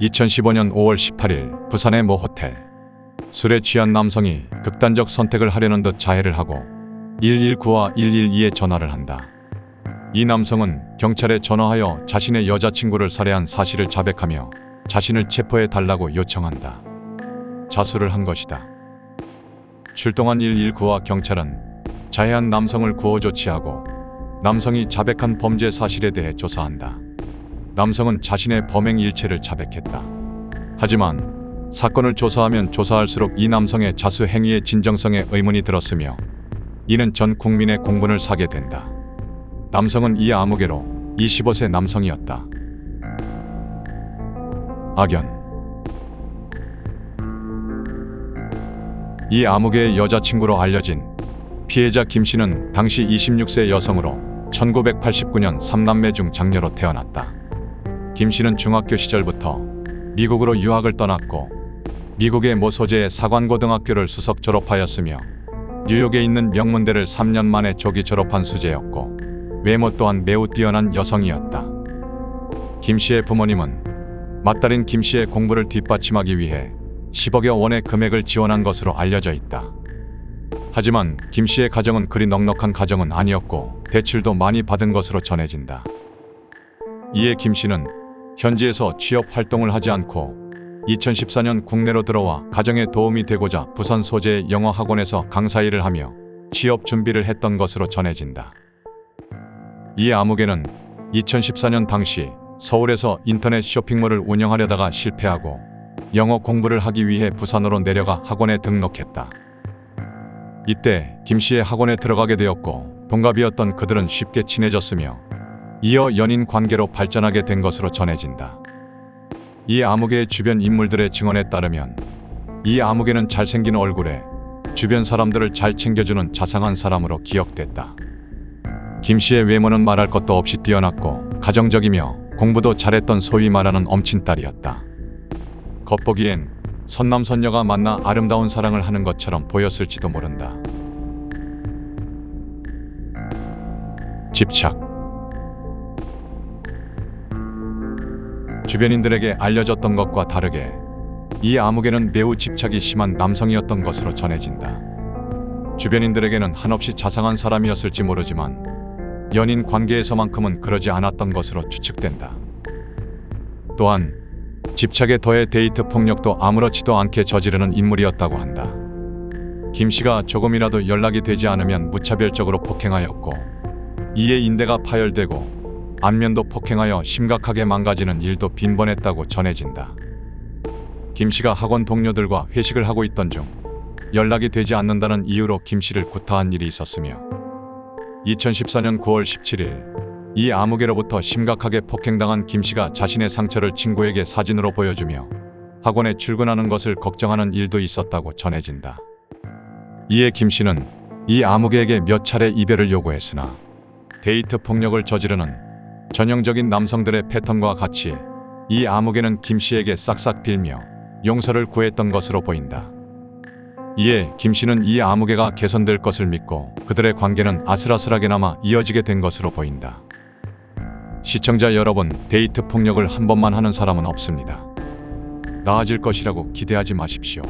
2015년 5월 18일 부산의 모 호텔. 술에 취한 남성이 극단적 선택을 하려는 듯 자해를 하고 119와 112에 전화를 한다. 이 남성은 경찰에 전화하여 자신의 여자친구를 살해한 사실을 자백하며 자신을 체포해 달라고 요청한다. 자수를 한 것이다. 출동한 119와 경찰은 자해한 남성을 구호 조치하고 남성이 자백한 범죄 사실에 대해 조사한다. 남성은 자신의 범행 일체를 자백했다. 하지만 사건을 조사하면 조사할수록 이 남성의 자수 행위의 진정성에 의문이 들었으며 이는 전 국민의 공분을 사게 된다. 남성은 이 아무개로 25세 남성이었다. 악연. 이 아무개의 여자친구로 알려진 피해자 김씨는 당시 26세 여성으로 1989년 3남매 중 장녀로 태어났다. 김씨는 중학교 시절부터 미국으로 유학을 떠났고 미국의 모 소재의 사관고등학교를 수석 졸업하였으며 뉴욕에 있는 명문대를 3년 만에 조기 졸업한 수재였고 외모 또한 매우 뛰어난 여성이었다. 김씨의 부모님은 맏딸인 김씨의 공부를 뒷받침하기 위해 10억여 원의 금액을 지원한 것으로 알려져 있다. 하지만 김씨의 가정은 그리 넉넉한 가정은 아니었고 대출도 많이 받은 것으로 전해진다. 이에 김씨는 현지에서 취업 활동을 하지 않고 2014년 국내로 들어와 가정에 도움이 되고자 부산 소재의 영어 학원에서 강사 일을 하며 취업 준비를 했던 것으로 전해진다. 이 아무개는 2014년 당시 서울에서 인터넷 쇼핑몰을 운영하려다가 실패하고 영어 공부를 하기 위해 부산으로 내려가 학원에 등록했다. 이때 김씨의 학원에 들어가게 되었고 동갑이었던 그들은 쉽게 친해졌으며 이어 연인 관계로 발전하게 된 것으로 전해진다. 이 아무개의 주변 인물들의 증언에 따르면 이 아무개는 잘생긴 얼굴에 주변 사람들을 잘 챙겨주는 자상한 사람으로 기억됐다. 김씨의 외모는 말할 것도 없이 뛰어났고 가정적이며 공부도 잘했던 소위 말하는 엄친딸이었다. 겉보기엔 선남선녀가 만나 아름다운 사랑을 하는 것처럼 보였을지도 모른다. 집착. 주변인들에게 알려졌던 것과 다르게 이 아무개는 매우 집착이 심한 남성이었던 것으로 전해진다. 주변인들에게는 한없이 자상한 사람이었을지 모르지만 연인 관계에서만큼은 그러지 않았던 것으로 추측된다. 또한 집착에 더해 데이트 폭력도 아무렇지도 않게 저지르는 인물이었다고 한다. 김씨가 조금이라도 연락이 되지 않으면 무차별적으로 폭행하였고 이에 인대가 파열되고 안면도 폭행하여 심각하게 망가지는 일도 빈번했다고 전해진다. 김씨가 학원 동료들과 회식을 하고 있던 중 연락이 되지 않는다는 이유로 김씨를 구타한 일이 있었으며 2014년 9월 17일 이 아무개로부터 심각하게 폭행당한 김씨가 자신의 상처를 친구에게 사진으로 보여주며 학원에 출근하는 것을 걱정하는 일도 있었다고 전해진다. 이에 김씨는 이 아무개에게 몇 차례 이별을 요구했으나 데이트 폭력을 저지르는 전형적인 남성들의 패턴과 같이 이 아무개는 김씨에게 싹싹 빌며 용서를 구했던 것으로 보인다. 이에 김씨는 이 아무개가 개선될 것을 믿고 그들의 관계는 아슬아슬하게나마 이어지게 된 것으로 보인다. 시청자 여러분, 데이트 폭력을 한 번만 하는 사람은 없습니다. 나아질 것이라고 기대하지 마십시오.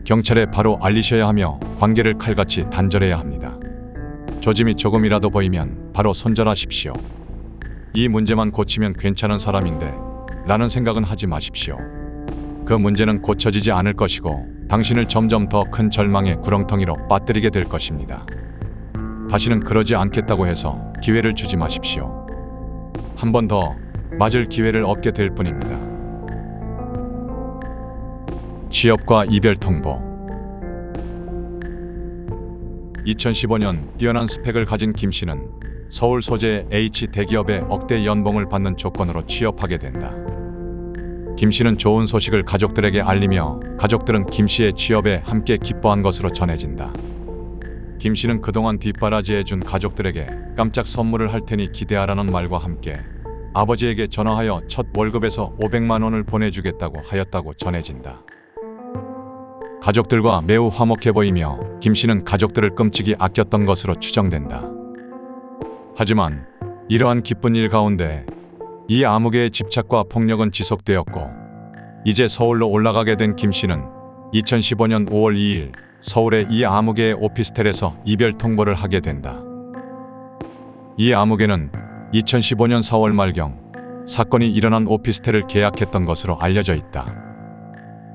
경찰에 바로 알리셔야 하며 관계를 칼같이 단절해야 합니다. 조짐이 조금이라도 보이면 바로 손절하십시오. 이 문제만 고치면 괜찮은 사람인데 라는 생각은 하지 마십시오. 그 문제는 고쳐지지 않을 것이고 당신을 점점 더 큰 절망의 구렁텅이로 빠뜨리게 될 것입니다. 다시는 그러지 않겠다고 해서 기회를 주지 마십시오. 한 번 더 맞을 기회를 얻게 될 뿐입니다. 취업과 이별 통보. 2015년 뛰어난 스펙을 가진 김씨는 서울 소재의 H 대기업에 억대 연봉을 받는 조건으로 취업하게 된다. 김씨는 좋은 소식을 가족들에게 알리며 가족들은 김씨의 취업에 함께 기뻐한 것으로 전해진다. 김씨는 그동안 뒷바라지해준 가족들에게 깜짝 선물을 할 테니 기대하라는 말과 함께 아버지에게 전화하여 첫 월급에서 500만 원을 보내주겠다고 하였다고 전해진다. 가족들과 매우 화목해 보이며 김씨는 가족들을 끔찍이 아꼈던 것으로 추정된다. 하지만 이러한 기쁜 일 가운데 이 아무개의 집착과 폭력은 지속되었고 이제 서울로 올라가게 된 김 씨는 2015년 5월 2일 서울의 이 아무개의 오피스텔에서 이별 통보를 하게 된다. 이 아무개는 2015년 4월 말경 사건이 일어난 오피스텔을 계약했던 것으로 알려져 있다.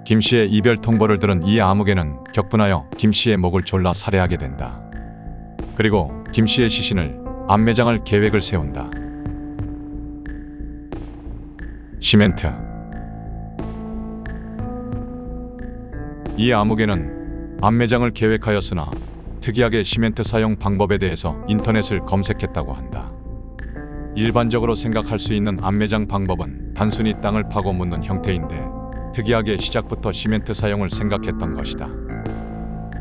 김 씨의 이별 통보를 들은 이 아무개는 격분하여 김 씨의 목을 졸라 살해하게 된다. 그리고 김 씨의 시신을 암매장할 계획을 세운다. 시멘트. 이 아무개는 암매장을 계획하였으나 특이하게 시멘트 사용 방법에 대해서 인터넷을 검색했다고 한다. 일반적으로 생각할 수 있는 암매장 방법은 단순히 땅을 파고 묻는 형태인데 특이하게 시작부터 시멘트 사용을 생각했던 것이다.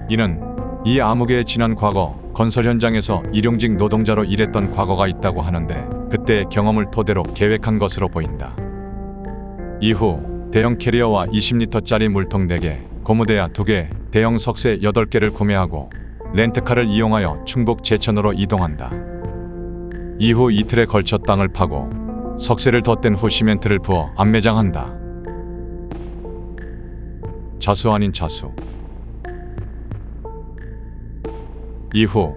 이는 이 아무개의 지난 과거 건설 현장에서 일용직 노동자로 일했던 과거가 있다고 하는데 그때의 경험을 토대로 계획한 것으로 보인다. 이후 대형 캐리어와 20리터짜리 물통 4개, 고무대야 2개, 대형 석쇠 8개를 구매하고 렌트카를 이용하여 충북 제천으로 이동한다. 이후 이틀에 걸쳐 땅을 파고 석쇠를 덧댄 후 시멘트를 부어 암매장한다. 자수 아닌 자수. 이후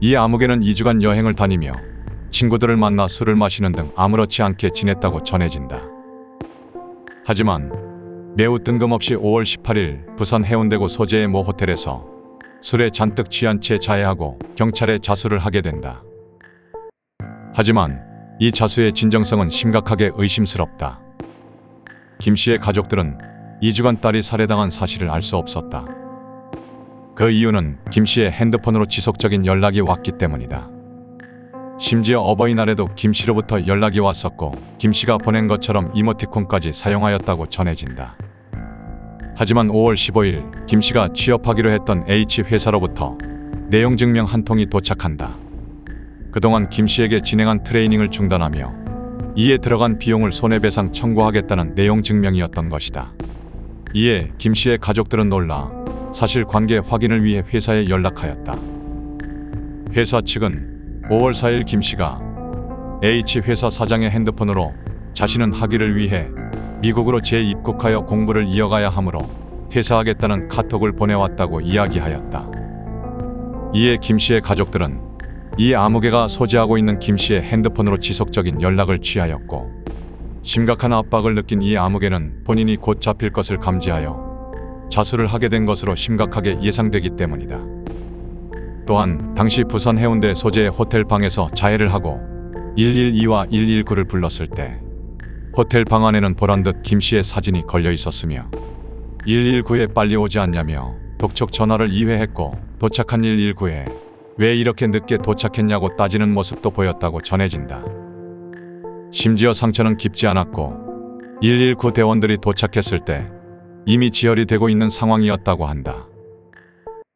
이 아무개는 2주간 여행을 다니며 친구들을 만나 술을 마시는 등 아무렇지 않게 지냈다고 전해진다. 하지만 매우 뜬금없이 5월 18일 부산 해운대구 소재의 모 호텔에서 술에 잔뜩 취한 채 자해하고 경찰에 자수를 하게 된다. 하지만 이 자수의 진정성은 심각하게 의심스럽다. 김 씨의 가족들은 2주간 딸이 살해당한 사실을 알 수 없었다. 그 이유는 김 씨의 핸드폰으로 지속적인 연락이 왔기 때문이다. 심지어 어버이날에도 김 씨로부터 연락이 왔었고 김 씨가 보낸 것처럼 이모티콘까지 사용하였다고 전해진다. 하지만 5월 15일 김 씨가 취업하기로 했던 H 회사로부터 내용 증명 한 통이 도착한다. 그동안 김 씨에게 진행한 트레이닝을 중단하며 이에 들어간 비용을 손해배상 청구하겠다는 내용 증명이었던 것이다. 이에 김 씨의 가족들은 놀라 사실관계 확인을 위해 회사에 연락하였다. 회사 측은 5월 4일 김 씨가 H 회사 사장의 핸드폰으로 자신은 학위를 위해 미국으로 재입국하여 공부를 이어가야 하므로 퇴사하겠다는 카톡을 보내왔다고 이야기하였다. 이에 김 씨의 가족들은 이 아무개가 소지하고 있는 김 씨의 핸드폰으로 지속적인 연락을 취하였고 심각한 압박을 느낀 이 아무개는 본인이 곧 잡힐 것을 감지하여 자수를 하게 된 것으로 심각하게 예상되기 때문이다. 또한 당시 부산 해운대 소재의 호텔 방에서 자해를 하고 112와 119를 불렀을 때 호텔 방 안에는 보란듯 김 씨의 사진이 걸려 있었으며 119에 빨리 오지 않냐며 독촉 전화를 2회 했고 도착한 119에 왜 이렇게 늦게 도착했냐고 따지는 모습도 보였다고 전해진다. 심지어 상처는 깊지 않았고 119 대원들이 도착했을 때 이미 지혈이 되고 있는 상황이었다고 한다.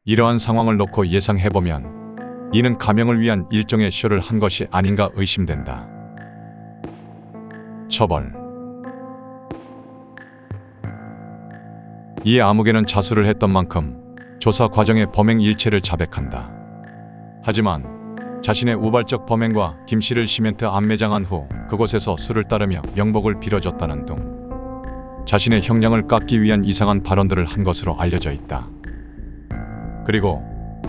이러한 상황을 놓고 예상해보면 이는 가명을 위한 일종의 쇼를 한 것이 아닌가 의심된다. 처벌. 이 아무개는 자수를 했던 만큼 조사 과정의 범행 일체를 자백한다. 하지만 자신의 우발적 범행과 김 씨를 시멘트 암매장한 후 그곳에서 술을 따르며 명복을 빌어줬다는 등 자신의 형량을 깎기 위한 이상한 발언들을 한 것으로 알려져 있다. 그리고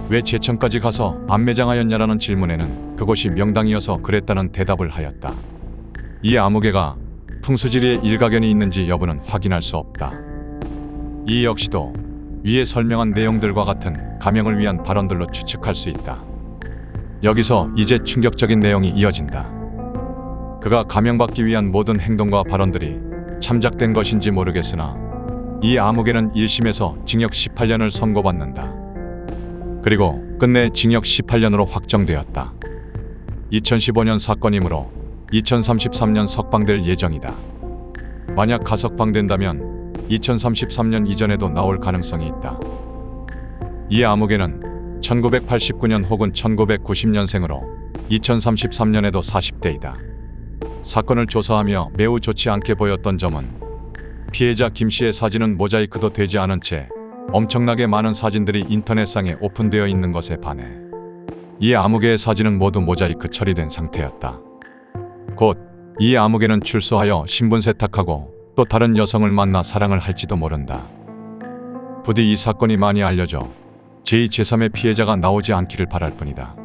왜 제천까지 가서 암매장하였냐라는 질문에는 그곳이 명당이어서 그랬다는 대답을 하였다. 이 아무개가 풍수지리에 일가견이 있는지 여부는 확인할 수 없다. 이 역시도 위에 설명한 내용들과 같은 가명을 위한 발언들로 추측할 수 있다. 여기서 이제 충격적인 내용이 이어진다. 그가 가명받기 위한 모든 행동과 발언들이 참작된 것인지 모르겠으나 이 아무개는 1심에서 징역 18년을 선고받는다. 그리고 끝내 징역 18년으로 확정되었다. 2015년 사건이므로 2033년 석방될 예정이다. 만약 가석방된다면 2033년 이전에도 나올 가능성이 있다. 이 아무개는 1989년 혹은 1990년생으로 2033년에도 40대이다. 사건을 조사하며 매우 좋지 않게 보였던 점은 피해자 김 씨의 사진은 모자이크도 되지 않은 채 엄청나게 많은 사진들이 인터넷상에 오픈되어 있는 것에 반해 이 아무개의 사진은 모두 모자이크 처리된 상태였다. 곧 이 아무개는 출소하여 신분 세탁하고 또 다른 여성을 만나 사랑을 할지도 모른다. 부디 이 사건이 많이 알려져 제2, 제3의 피해자가 나오지 않기를 바랄 뿐이다.